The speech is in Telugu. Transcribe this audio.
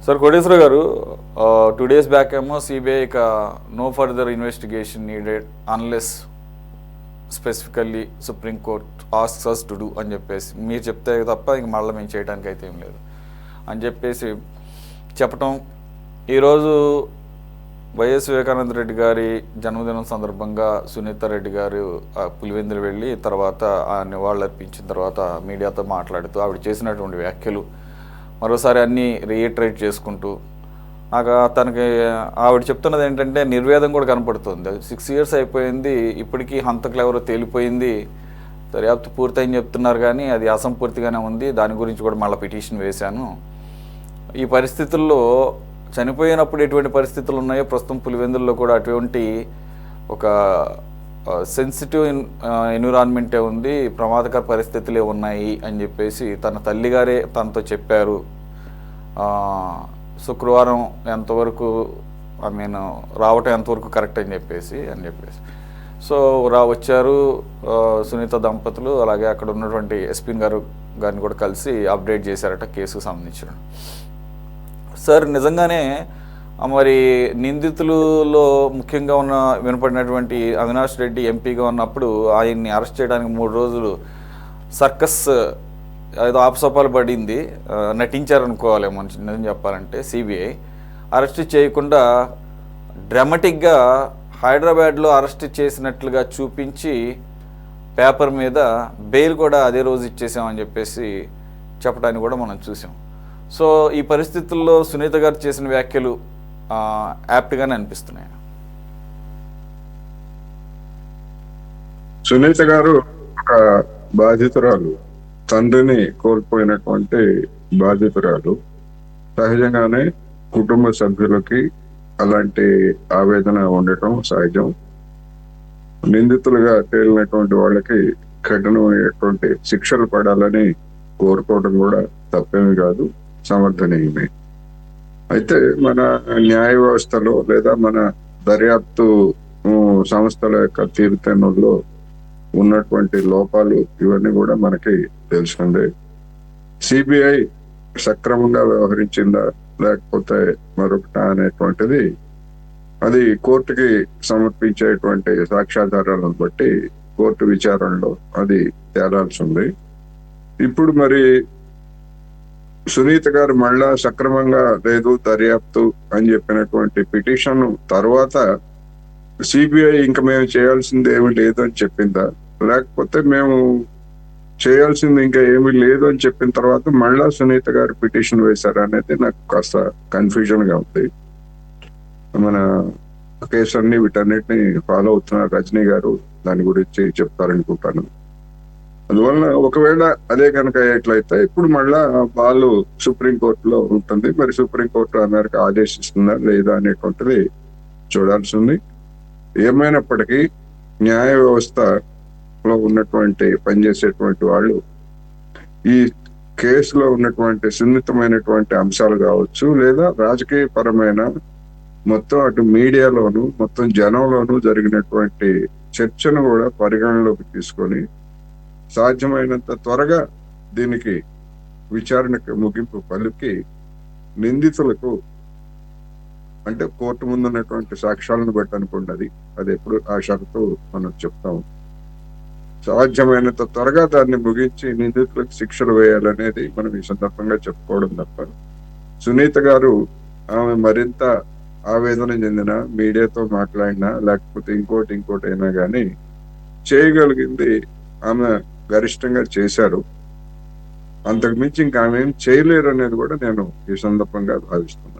Sir Koteswara garu, 2 days back ఏమో సిబిఐ ఇక no further investigation needed unless specifically Supreme Court asks us to do అని చెప్పేసి మీరు చెప్తే తప్ప ఇంక మళ్ళీ మేము చేయడానికి అయితే ఏం లేదు అని చెప్పేసి చెప్పటం. ఈరోజు వైఎస్ వివేకానంద రెడ్డి గారి జన్మదినం సందర్భంగా సునీత రెడ్డి గారు పులివెందులు వెళ్ళి తర్వాత ఆ నివాళులు అర్పించిన తర్వాత మీడియాతో మాట్లాడుతూ ఆవిడ చేసినటువంటి వ్యాఖ్యలు మరోసారి అన్నీ రీఇటరేట్ చేసుకుంటూ నాకు తనకి ఆవిడ చెప్తున్నది ఏంటంటే నిర్వేదం కూడా కనపడుతుంది. 6 years అయిపోయింది, ఇప్పటికీ హంతకులు ఎవరో తేలిపోయింది, దర్యాప్తు పూర్తయింది చెప్తున్నారు కానీ అది అసంపూర్తిగానే ఉంది, దాని గురించి కూడా మళ్ళీ పిటిషన్ వేశాను. ఈ పరిస్థితుల్లో చనిపోయినప్పుడు ఎటువంటి పరిస్థితులు ఉన్నాయో ప్రస్తుతం పులివెందుల్లో కూడా అటువంటి ఒక సెన్సిటివ్ ఎన్విరాన్మెంటే ఉంది, ప్రమాదకర పరిస్థితులే ఉన్నాయి అని చెప్పేసి తన తల్లిగారే తనతో చెప్పారు. శుక్రవారం ఎంతవరకు రావటం ఎంతవరకు కరెక్ట్ అని చెప్పేసి సో వచ్చారు సునీత దంపతులు. అలాగే అక్కడ ఉన్నటువంటి ఎస్పీ గారిని కూడా కలిసి అప్డేట్ చేశారట కేసుకు సంబంధించిన. సార్ నిజంగానే మరి నిందితులలో ముఖ్యంగా వినపడినటువంటి అవినాష్ రెడ్డి ఎంపీగా ఉన్నప్పుడు ఆయన్ని అరెస్ట్ చేయడానికి 3 రోజులు సర్కస్ ఏదో ఆపసోపాలు పడింది, నటించారనుకోవాలేమో నిజం చెప్పాలంటే. సిబిఐ అరెస్ట్ చేయకుండా డ్రామాటిక్గా హైదరాబాద్లో అరెస్ట్ చేసినట్లుగా చూపించి పేపర్ మీద బెయిల్ కూడా అదే రోజు ఇచ్చేసామని చెప్పేసి చెప్పడానికి కూడా మనం చూసాం. సో ఈ పరిస్థితుల్లో సునీత గారు చేసిన వ్యాఖ్యలు యాప్ట్గానే అనిపిస్తున్నాయి. సునీత గారు ఒక బాధితురాలు, తండ్రిని కోల్పోయినటువంటి బాధితురాలు. సహజంగానే కుటుంబ సభ్యులకి అలాంటి ఆవేదన ఉండటం సహజం. నిందితులుగా తేలినటువంటి వాళ్ళకి కఠినమైనటువంటి శిక్షలు పడాలని కోరుకోవడం కూడా తప్పేమి కాదు, సమర్థనీయమే. అయితే మన న్యాయ వ్యవస్థలో లేదా మన దర్యాప్తు సంస్థల యొక్క తీరుతెన్నుల్లో ఉన్నటువంటి లోపాలు ఇవన్నీ కూడా మనకి తెలిసిందే. సిబిఐ సక్రమంగా వ్యవహరించిందా లేకపోతే మరొకట అనేటువంటిది అది కోర్టుకి సమర్పించేటువంటి సాక్ష్యాధారాలను బట్టి కోర్టు విచారణలో అది తేలాల్సి ఉంది. ఇప్పుడు మరి సునీత గారు మళ్ళా సక్రమంగా లేదు దర్యాప్తు అని చెప్పినటువంటి పిటిషన్ తర్వాత సిబిఐ ఇంకా మేము చేయాల్సింది ఏమీ లేదు అని చెప్పిందా, లేకపోతే మేము చేయాల్సింది ఇంకా ఏమీ లేదు అని చెప్పిన తర్వాత మళ్ళా సునీత గారు పిటిషన్ వేశారా అనేది నాకు కాస్త కన్ఫ్యూజన్ గా ఉంది. మన కేసు అన్ని వీటన్నిటిని ఫాలో అవుతున్నారు రజనీ గారు, దాని గురించి చెప్తారనుకుంటాను. అందువల్ల ఒకవేళ అదే కనుక ఎట్లయితే ఇప్పుడు మళ్ళా వాళ్ళు సుప్రీంకోర్టులో ఉంటుంది. మరి సుప్రీంకోర్టు అమెరికా ఆదేశిస్తుందా లేదా అనేటువంటిది చూడాల్సి ఉంది. ఏమైనప్పటికీ న్యాయ వ్యవస్థలో ఉన్నటువంటి పనిచేసేటువంటి వాళ్ళు ఈ కేసులో ఉన్నటువంటి సున్నితమైనటువంటి అంశాలు కావచ్చు లేదా రాజకీయ పరమైన మొత్తం అటు మీడియాలోను మొత్తం జనంలోనూ జరిగినటువంటి చర్చను కూడా పరిగణలోకి తీసుకొని సాధ్యమైనంత త్వరగా దీనికి విచారణకు ముగింపు పలికి నిందితులకు అంటే కోర్టు ముందు ఉన్నటువంటి సాక్ష్యాలను బట్టి అనుకున్నది అది ఎప్పుడు ఆ షరతు మనం చెప్తాము. సాధ్యమైనంత త్వరగా దాన్ని ముగించి నిందితులకు శిక్షలు వేయాలనేది మనం ఈ సందర్భంగా చెప్పుకోవడం తప్ప సునీత గారు ఆమె మరింత ఆవేదన చెందిన మీడియాతో మాట్లాడినా లేకపోతే ఇంకోటి అయినా కానీ చేయగలిగింది ఆమె గరిష్టంగా చేశారు. అంతకు మించి ఇంకా ఆమె ఏం చేయలేరు అనేది కూడా నేను ఈ సందర్భంగా భావిస్తున్నాను.